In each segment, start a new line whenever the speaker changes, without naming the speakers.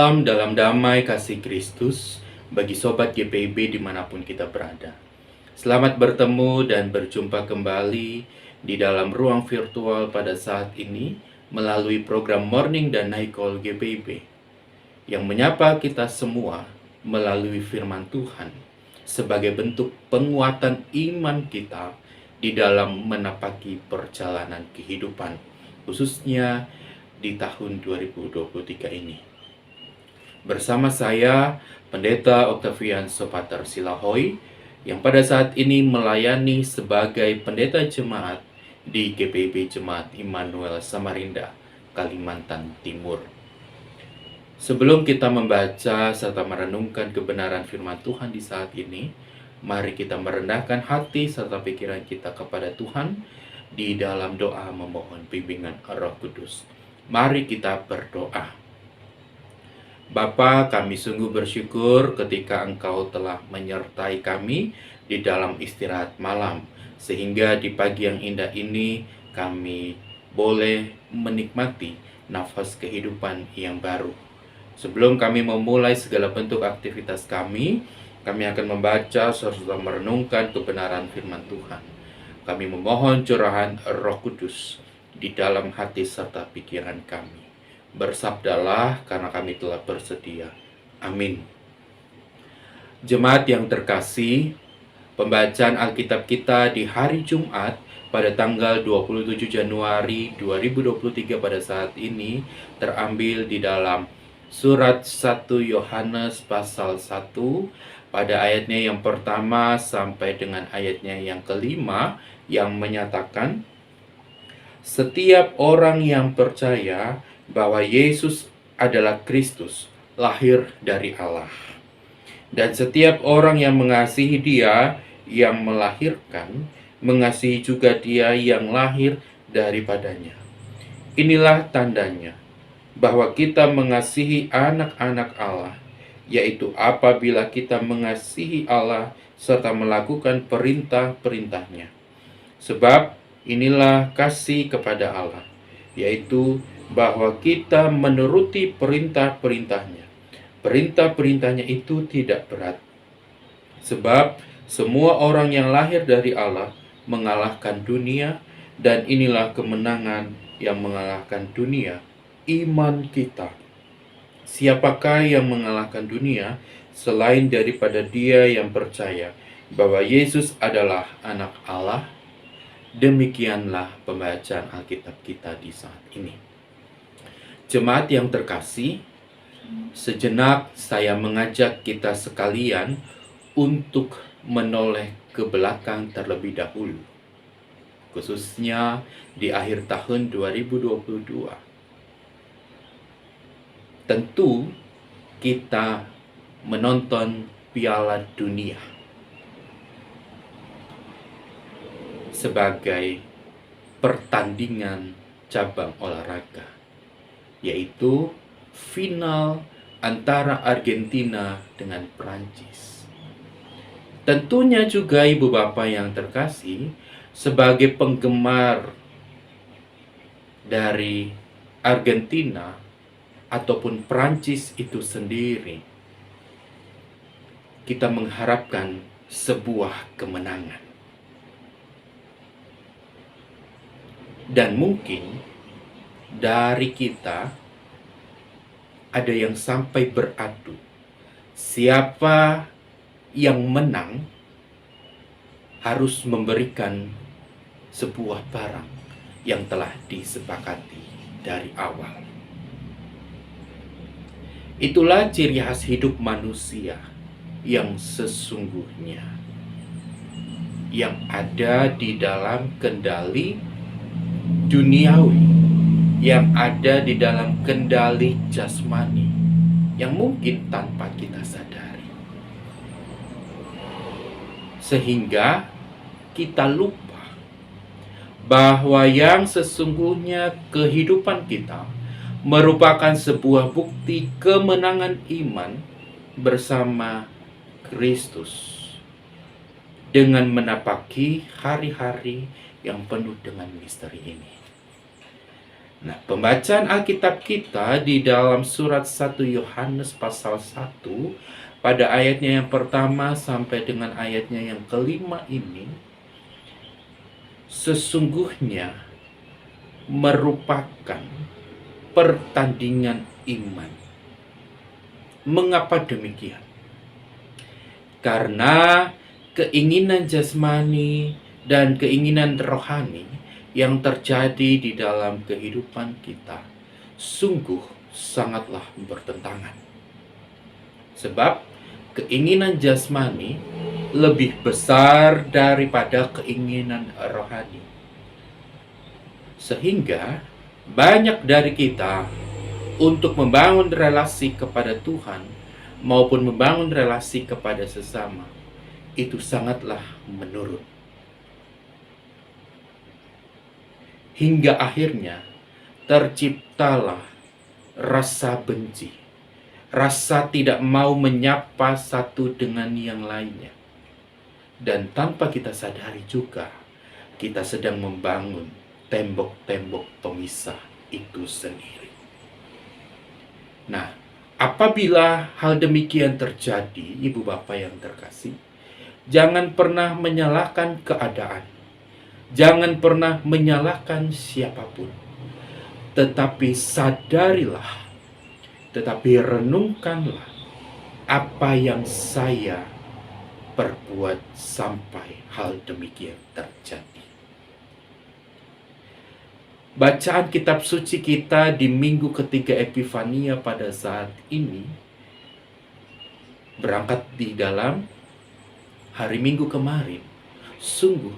Salam dalam damai kasih Kristus bagi Sobat GPIB dimanapun kita berada. Selamat bertemu dan berjumpa kembali di dalam ruang virtual pada saat ini melalui program Morning dan Night Call GPIB yang menyapa kita semua melalui firman Tuhan sebagai bentuk penguatan iman kita di dalam menapaki perjalanan kehidupan, khususnya di tahun 2023 ini. Bersama saya, Pendeta Octavian Sopater Silahoy, yang pada saat ini melayani sebagai pendeta jemaat di GPIB Jemaat Immanuel Samarinda, Kalimantan Timur. Sebelum kita membaca serta merenungkan kebenaran firman Tuhan di saat ini, mari kita merendahkan hati serta pikiran kita kepada Tuhan di dalam doa memohon bimbingan Roh Kudus. Mari kita berdoa. Bapa, kami sungguh bersyukur ketika Engkau telah menyertai kami di dalam istirahat malam, sehingga di pagi yang indah ini kami boleh menikmati nafas kehidupan yang baru. Sebelum kami memulai segala bentuk aktivitas kami akan membaca serta merenungkan kebenaran firman Tuhan. Kami memohon curahan Roh Kudus di dalam hati serta pikiran kami. Bersabdalah karena kami telah bersedia. Amin. Jemaat yang terkasih, pembacaan Alkitab kita di hari Jumat pada tanggal 27 Januari 2023 pada saat ini terambil di dalam surat 1 Yohanes pasal 1 pada ayatnya yang pertama sampai dengan ayatnya yang kelima yang menyatakan, setiap orang yang percaya bahwa Yesus adalah Kristus, lahir dari Allah. Dan setiap orang yang mengasihi Dia yang melahirkan, mengasihi juga Dia yang lahir daripadanya. Inilah tandanya bahwa kita mengasihi anak-anak Allah, yaitu apabila kita mengasihi Allah serta melakukan perintah-perintahnya. Sebab inilah kasih kepada Allah, yaitu bahwa kita menuruti perintah-perintahnya. Perintah-perintahnya itu tidak berat. Sebab semua orang yang lahir dari Allah mengalahkan dunia, dan inilah kemenangan yang mengalahkan dunia, iman kita. Siapakah yang mengalahkan dunia selain daripada dia yang percaya bahwa Yesus adalah anak Allah? Demikianlah pembacaan Alkitab kita di saat ini. Jemaat yang terkasih, sejenak saya mengajak kita sekalian untuk menoleh ke belakang terlebih dahulu, khususnya di akhir tahun 2022. Tentu kita menonton Piala Dunia sebagai pertandingan cabang olahraga, yaitu final antara Argentina dengan Prancis. Tentunya juga ibu bapak yang terkasih, sebagai penggemar dari Argentina ataupun Prancis itu sendiri, kita mengharapkan sebuah kemenangan. Dan mungkin dari kita ada yang sampai beradu siapa yang menang harus memberikan sebuah barang yang telah disepakati dari awal. Itulah ciri khas hidup manusia yang sesungguhnya, yang ada di dalam kendali duniawi, yang ada di dalam kendali jasmani, yang mungkin tanpa kita sadari. Sehingga kita lupa bahwa yang sesungguhnya kehidupan kita merupakan sebuah bukti kemenangan iman bersama Kristus dengan menapaki hari-hari yang penuh dengan misteri ini. Nah, pembacaan Alkitab kita di dalam surat 1 Yohanes pasal 1 pada ayatnya yang pertama sampai dengan ayatnya yang kelima ini sesungguhnya merupakan pertandingan iman. Mengapa demikian? Karena keinginan jasmani dan keinginan rohani yang terjadi di dalam kehidupan kita sungguh sangatlah bertentangan. Sebab keinginan jasmani lebih besar daripada keinginan rohani. Sehingga banyak dari kita untuk membangun relasi kepada Tuhan maupun membangun relasi kepada sesama itu sangatlah menurun. Hingga akhirnya terciptalah rasa benci, rasa tidak mau menyapa satu dengan yang lainnya. Dan tanpa kita sadari juga, kita sedang membangun tembok-tembok pemisah itu sendiri. Nah, apabila hal demikian terjadi, ibu bapak yang terkasih, jangan pernah menyalahkan keadaan. Jangan pernah menyalahkan siapapun. Tetapi sadarilah, tetapi renungkanlah apa yang saya perbuat sampai hal demikian terjadi. Bacaan kitab suci kita di minggu ketiga Epifania pada saat ini berangkat di dalam hari Minggu kemarin sungguh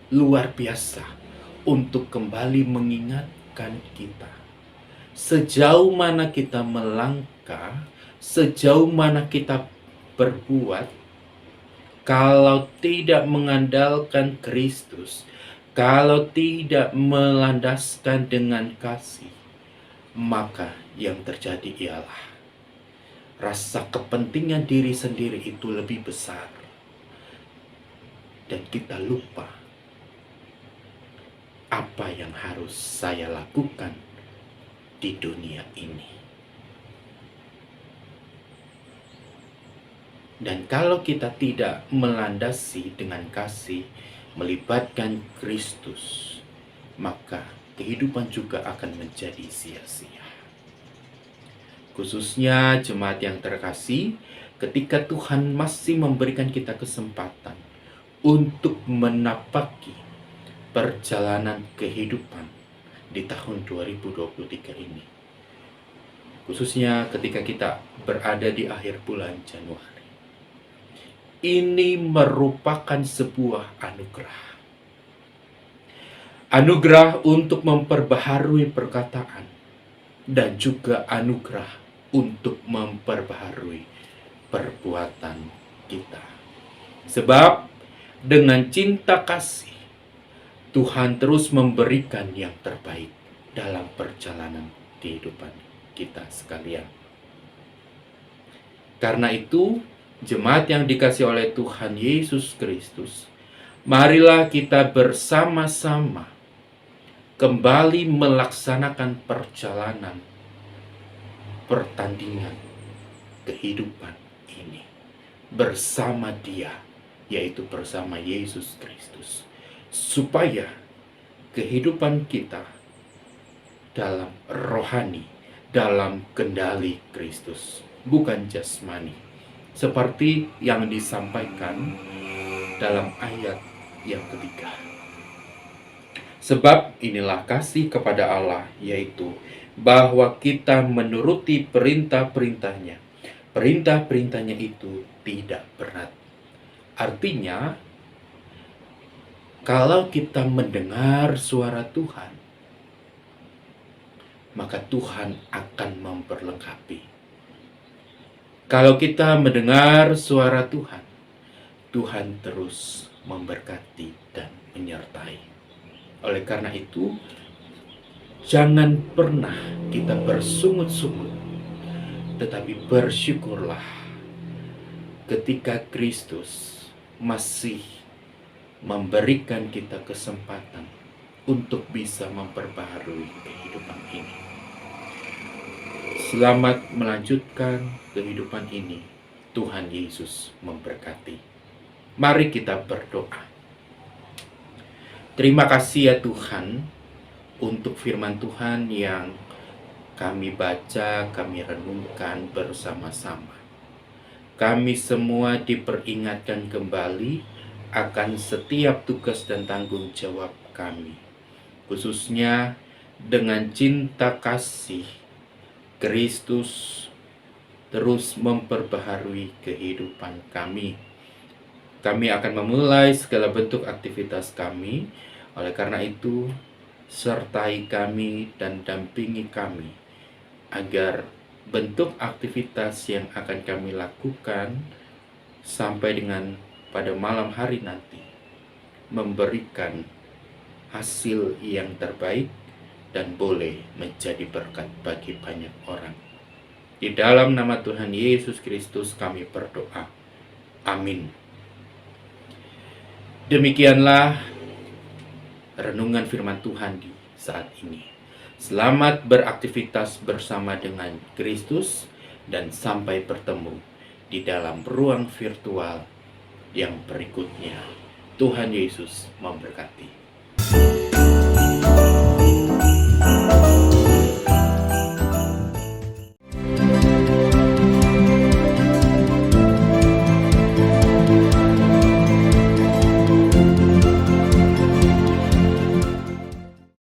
luar biasa untuk kembali mengingatkan kita sejauh mana kita melangkah, sejauh mana kita berbuat kalau tidak mengandalkan Kristus, kalau tidak melandaskan dengan kasih, maka yang terjadi ialah rasa kepentingan diri sendiri itu lebih besar. Dan kita lupa apa yang harus saya lakukan di dunia ini. Dan kalau kita tidak melandasi dengan kasih, melibatkan Kristus, maka kehidupan juga akan menjadi sia-sia. Khususnya jemaat yang terkasih, ketika Tuhan masih memberikan kita kesempatan untuk menapaki perjalanan kehidupan di tahun 2023 ini. Khususnya ketika kita berada di akhir bulan Januari. Ini merupakan sebuah anugerah. Anugerah untuk memperbaharui perkataan dan juga anugerah untuk memperbaharui perbuatan kita. Sebab dengan cinta kasih, Tuhan terus memberikan yang terbaik dalam perjalanan kehidupan kita sekalian. Karena itu, jemaat yang dikasihi oleh Tuhan Yesus Kristus, marilah kita bersama-sama kembali melaksanakan perjalanan pertandingan kehidupan ini bersama Dia, yaitu bersama Yesus Kristus, supaya kehidupan kita dalam rohani, dalam kendali Kristus, bukan jasmani, seperti yang disampaikan dalam ayat yang ketiga. Sebab inilah kasih kepada Allah, yaitu bahwa kita menuruti perintah-perintahnya. Perintah-perintahnya itu tidak berat. Artinya, kalau kita mendengar suara Tuhan, maka Tuhan akan memperlengkapi. Kalau kita mendengar suara Tuhan, Tuhan terus memberkati dan menyertai. Oleh karena itu, jangan pernah kita bersungut-sungut, tetapi bersyukurlah ketika Kristus masih memberikan kita kesempatan untuk bisa memperbaharui kehidupan ini. Selamat melanjutkan kehidupan ini. Tuhan Yesus memberkati. Mari kita berdoa. Terima kasih ya Tuhan untuk firman Tuhan yang kami baca, kami renungkan bersama-sama. Kami semua diperingatkan kembali akan setiap tugas dan tanggung jawab kami, khususnya dengan cinta kasih Kristus terus memperbaharui kehidupan kami. Kami akan memulai segala bentuk aktivitas kami. Oleh karena itu, sertai kami dan dampingi kami agar bentuk aktivitas yang akan kami lakukan sampai dengan pada malam hari nanti memberikan hasil yang terbaik dan boleh menjadi berkat bagi banyak orang. Di dalam nama Tuhan Yesus Kristus kami berdoa. Amin. Demikianlah renungan firman Tuhan di saat ini. Selamat beraktivitas bersama dengan Kristus dan sampai bertemu di dalam ruang virtual yang berikutnya. Tuhan Yesus memberkati.